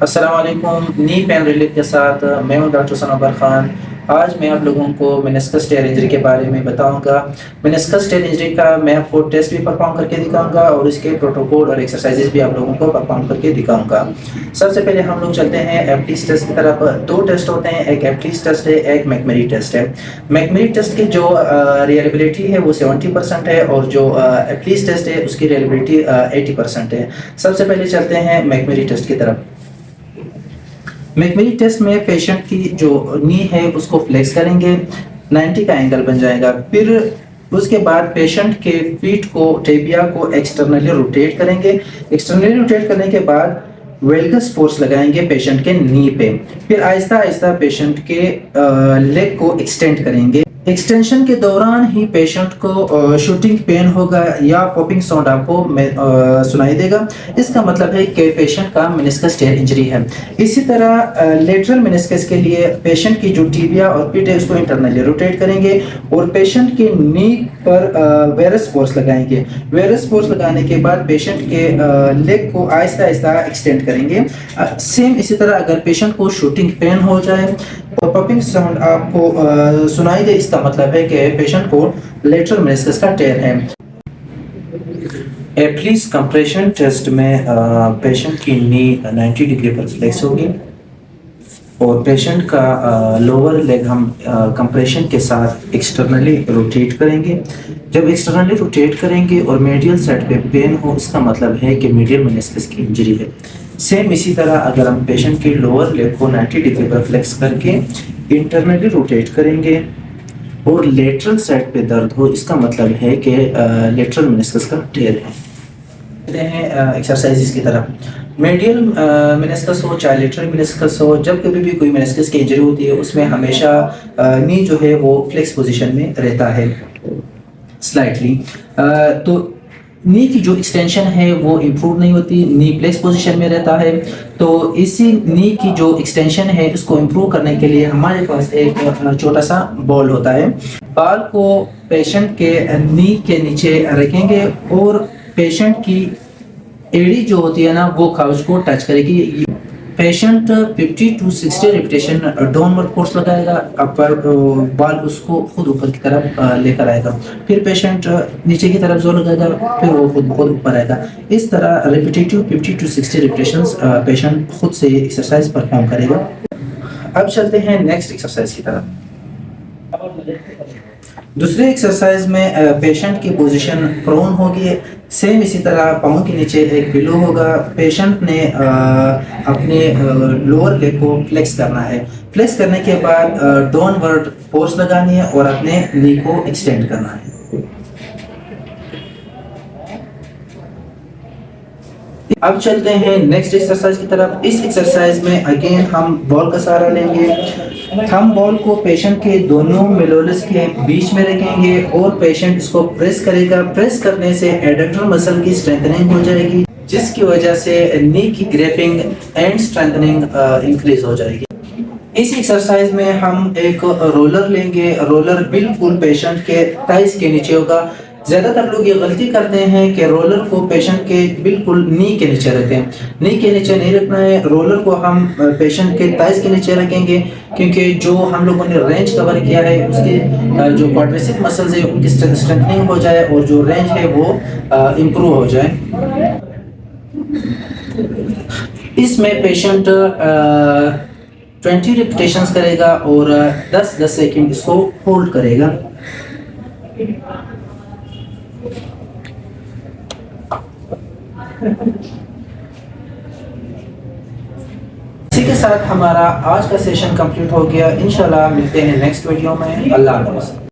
अस्सलाम वालेकुम। Knee pain relief के साथ मैं हूं डॉक्टर सनोबर खान। आज मैं आप लोगों को मेनिस्कस टेयर इंजरी के बारे में बताऊंगा। मेनिस्कस टेयर इंजरी का मैं आपको टेस्ट भी परफॉर्म करके दिखाऊंगा और इसके प्रोटोकॉल और एक्सरसाइजेज भी आप लोगों को परफॉर्म करके दिखाऊंगा। सबसे पहले हम लोग चलते हैं एप्टीज टेस्ट की तरफ। दो टेस्ट होते हैं, एक एप्टीज टेस्ट है, एक मैकमरी टेस्ट है। मैकमरी टेस्ट की जो रियलेबिलिटी है वो 70% है और जो एप्टीज टेस्ट है उसकी रियलेबिलिटी 80% है। सबसे पहले चलते हैं मैकमरी टेस्ट की तरफ। मैकमरी टेस्ट में पेशेंट की जो नी है उसको फ्लेक्स करेंगे, 90 का एंगल बन जाएगा। फिर उसके बाद पेशेंट के फीट को, टेबिया को एक्सटर्नली रोटेट करेंगे। एक्सटर्नली रोटेट करने के बाद वेल्गस फोर्स लगाएंगे पेशेंट के नी पे। फिर आहिस्ता आहिस्ता पेशेंट के लेग को एक्सटेंड करेंगे। एक्सटेंशन के दौरान ही पेशेंट को शूटिंग पेन होगा या पॉपिंग साउंड आपको सुनाई देगा। इसका मतलब है कि पेशेंट का मेनिस्कस टेयर इंजरी है। इसी तरह लेटरल मेनिस्कस के लिए पेशेंट की जो टिबिया और पिट है उसको इंटरनली रोटेट करेंगे और पेशेंट के नी पर वेरस फोर्स लगाएंगे। वेरस फोर्स लगाने के बाद पेशेंट के लेग को आहिस्ता आहिस्ता एक्सटेंड करेंगे। सेम इसी तरह अगर पेशेंट को शूटिंग पेन हो जाए और पॉपिंग साउंड आपको सुनाई दे, इसका मतलब है कि पेशेंट को लेटरल मेनिस्कस का टेयर है। एप्लीज कंप्रेशन टेस्ट में पेशेंट की नी 90 डिग्री पर फ्लेक्स होगी और पेशेंट का लोअर लेग हम कंप्रेशन के साथ एक्सटर्नली रोटेट करेंगे। जब एक्सटर्नली रोटेट करेंगे और मीडियल साइड पे पेन हो, इसका मतलब है कि मीडियल मेनिस्कस की इंजरी है। सेम इसी तरह अगर हम पेशेंट के लोअर लेग को 90 डिग्री पर फ्लेक्स करके इंटरनली रोटेट करेंगे और लेटरल साइड पे दर्द हो, इसका मतलब है कि लेटरल मेनिस्कस का टेयर है। एक्सरसाइजेस की तरफ मीडियल मेनिस्कस हो चाहे लेटरल मेनिस्कस हो, जब कभी भी कोई मेनिस्कस की इंजरी होती है उसमें हमेशा नी जो है वो फ्लेक्स पोजीशन में रहता है स्लाइटली। तो नी की जो एक्सटेंशन है वो इम्प्रूव नहीं होती, नी फ्लेक्स पोजीशन में रहता है। तो इसी नी की जो एक्सटेंशन है उसको इम्प्रूव करने के लिए हमारे पास एक छोटा सा बॉल होता है। बॉल को पेशेंट के नी के नीचे रखेंगे और पेशेंट की एड़ी जो होती है ना वो काउच को टच करेगी। Patient 50 to 60 repetition downward force लगाएगा, अपर बॉल उसको खुद ऊपर की तरफ लेकर आएगा। फिर पेशेंट नीचे की तरफ जोर लगाएगा, फिर वो खुद ऊपर आएगा। इस तरह रिपीटेटिव 50 to 60 रिपीटेशंस पेशेंट खुद से एक्सरसाइज परफॉर्म करेगा। अब चलते हैं नेक्स्ट एक्सरसाइज की तरफ। दूसरे एक्सरसाइज में पेशेंट की पोजीशन प्रोन होगी। सेम इसी तरह पाँव के नीचे एक पिलो होगा। पेशेंट ने अपने लोअर लेग को फ्लेक्स करना है। फ्लेक्स करने के बाद डाउनवर्ड फोर्स लगानी है और अपने नी को एक्सटेंड करना है। अब चलते हैं नेक्स्ट एक्सरसाइज की तरफ। इस एक्सरसाइज में अगेन हम बॉल का सहारा लेंगे। हम बॉल को पेशेंट के दोनों मेलोलस के बीच में रखेंगे और पेशेंट इसको प्रेस करेगा। प्रेस करने से एडक्टर मसल की स्ट्रेंथनिंग हो जाएगी, जिसकी वजह से नी की ग्रिपिंग एंड स्ट्रेंथनिंग इंक्रीज हो जाएगी। इस एक्सरसाइज में हम एक रोलर लेंगे। रोलर बिल्कुल पेशेंट के थाइस के नीचे होगा। ज्यादातर लोग ये गलती करते हैं कि रोलर को पेशेंट के बिल्कुल नी के नीचे रखते हैं। नी के नीचे नहीं रखना है, रोलर को हम पेशेंट के थाइस के नीचे रखेंगे, क्योंकि जो हम लोगों ने रेंज कवर किया है उसके जो क्वाड्रिसेप मसल्स है उनकी स्ट्रेंथनिंग हो जाए और जो रेंज है वो इम्प्रूव हो जाए। इसमें पेशेंट 20 रिपीटेशंस करेगा और 10-10 सेकंड इसको होल्ड करेगा। इसी के साथ हमारा आज का सेशन कंप्लीट हो गया। इंशाल्लाह मिलते हैं नेक्स्ट वीडियो में। अल्लाह हाफ़िज़।